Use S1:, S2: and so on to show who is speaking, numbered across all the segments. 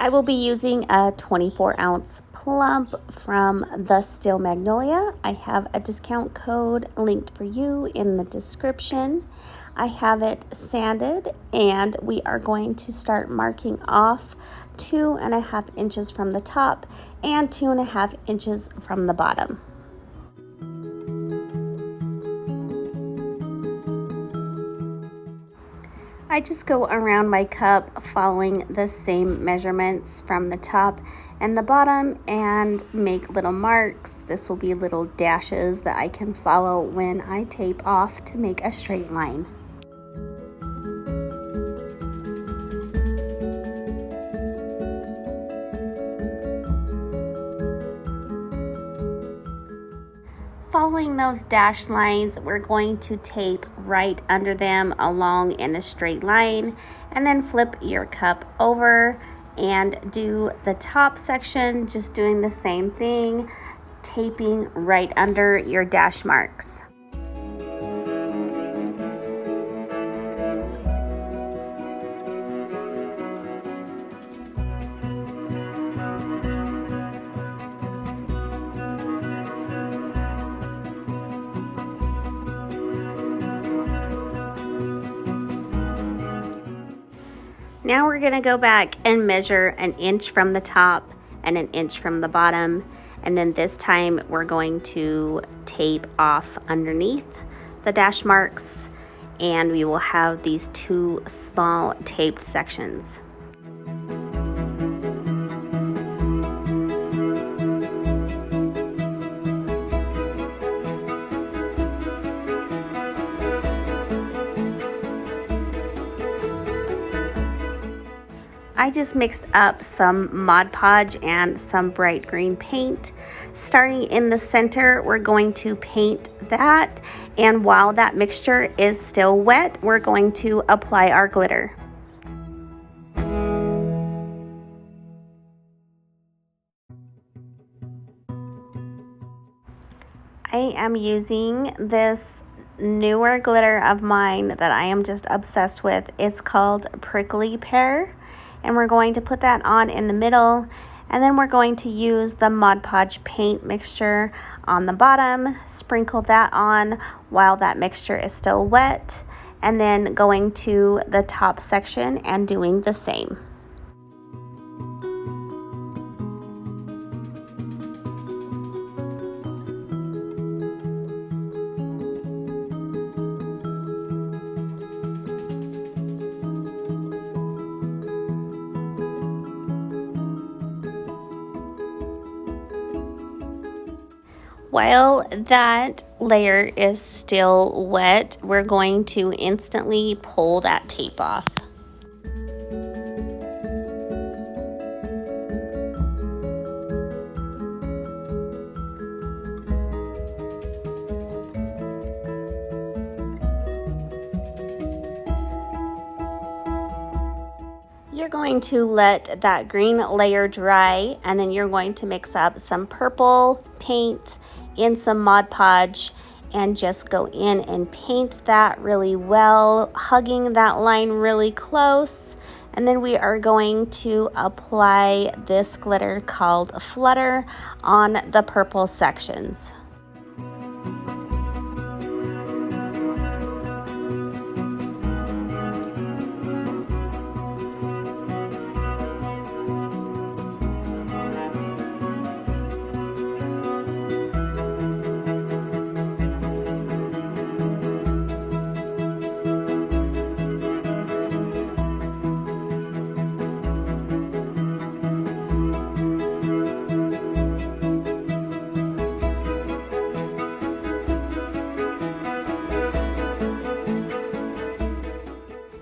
S1: I will be using a 24-ounce plump from the Steel Magnolia. I have a discount code linked for you in the description. I have it sanded, and we are going to start marking off 2.5 inches from the top and 2.5 inches from the bottom. I just go around my cup following the same measurements from the top and the bottom and make little marks. This will be little dashes that I can follow when I tape off to make a straight line. Following those dashed lines, we're going to tape right under them along in a straight line, and then flip your cup over and do the top section, just doing the same thing, taping right under your dash marks. Now we're going to go back and measure 1 inch from the top and 1 inch from the bottom, and then this time we're going to tape off underneath the dash marks, and we will have these 2 small taped sections. I just mixed up some Mod Podge and some bright green paint. Starting in the center, we're going to paint that, and while that mixture is still wet, we're going to apply our glitter. I am using this newer glitter of mine that I am just obsessed with. It's called Prickly Pear. And we're going to put that on in the middle, and then we're going to use the Mod Podge paint mixture on the bottom, sprinkle that on while that mixture is still wet, and then going to the top section and doing the same. While that layer is still wet, we're going to instantly pull that tape off. You're going to let that green layer dry, and then you're going to mix up some purple paint and some Mod Podge and just go in and paint that really well, hugging that line really close. And then we are going to apply this glitter called Flutter on the purple sections.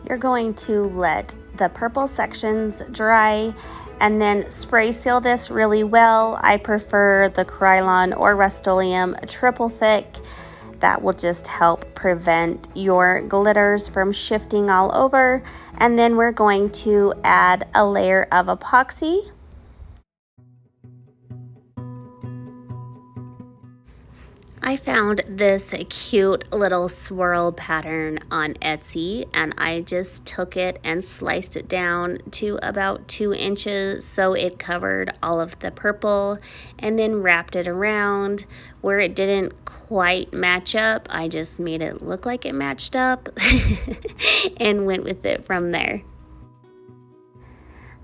S1: You're going to let the purple sections dry and then spray seal this really well. I prefer the Krylon or Rust-Oleum triple thick. That will just help prevent your glitters from shifting all over. And then we're going to add a layer of epoxy. I found this cute little swirl pattern on Etsy, and I just took it and sliced it down to about 2 inches so it covered all of the purple, and then wrapped it around. Where it didn't quite match up, I just made it look like it matched up and went with it from there.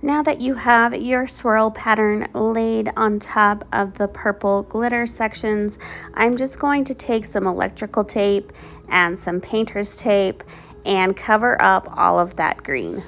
S1: Now that you have your swirl pattern laid on top of the purple glitter sections, I'm just going to take some electrical tape and some painter's tape and cover up all of that green.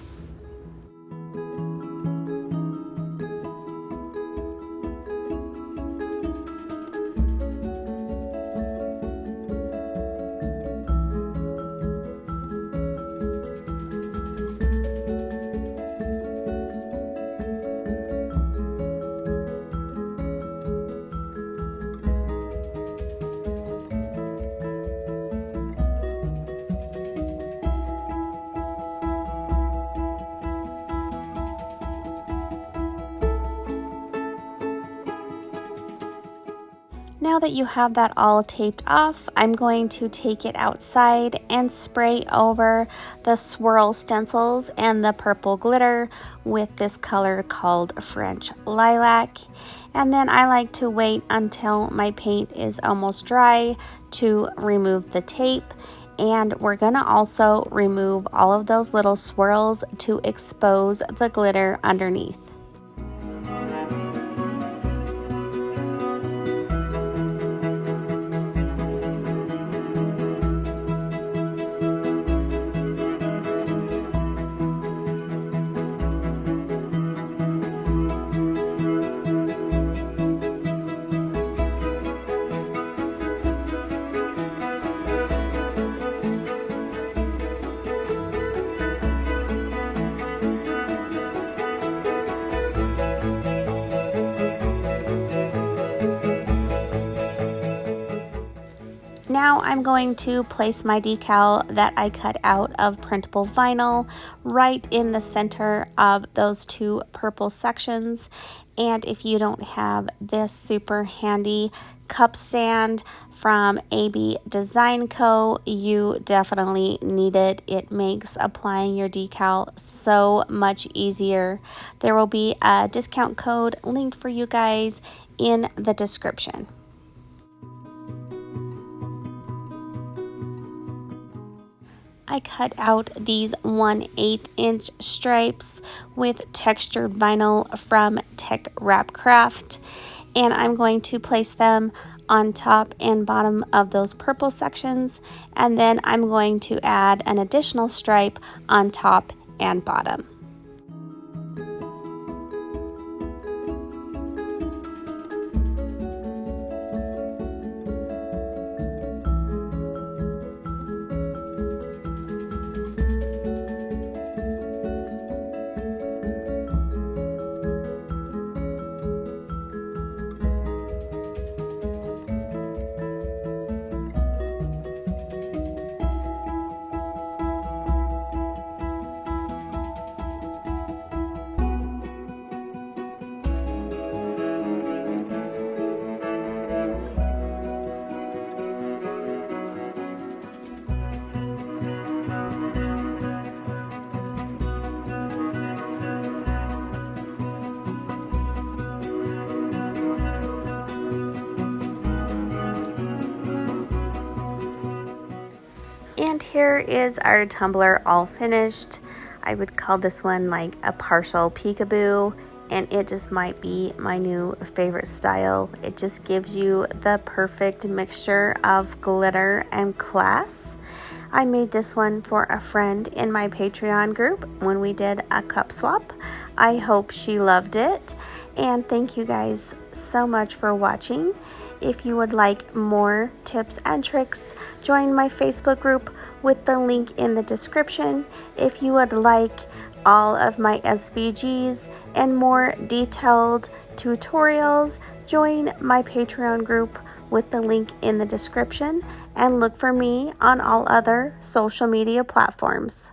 S1: Now that you have that all taped off, I'm going to take it outside and spray over the swirl stencils and the purple glitter with this color called French Lilac. And then I like to wait until my paint is almost dry to remove the tape. And we're gonna also remove all of those little swirls to expose the glitter underneath. Now I'm going to place my decal that I cut out of printable vinyl right in the center of those two purple sections. And if you don't have this super handy cup stand from AB Design Co., you definitely need it. It makes applying your decal so much easier. There will be a discount code linked for you guys in the description. I cut out these 1/8 inch stripes with textured vinyl from Tech Wrap Craft, and I'm going to place them on top and bottom of those purple sections, and then I'm going to add an additional stripe on top and bottom. And here is our tumbler all finished. I would call this one like a partial peekaboo, and it just might be my new favorite style. It just gives you the perfect mixture of glitter and class. I made this one for a friend in my Patreon group when we did a cup swap. I hope she loved it, and thank you guys so much for watching. If you would like more tips and tricks, join my Facebook group with the link in the description. If you would like all of my SVGs and more detailed tutorials, join my Patreon group with the link in the description, and look for me on all other social media platforms.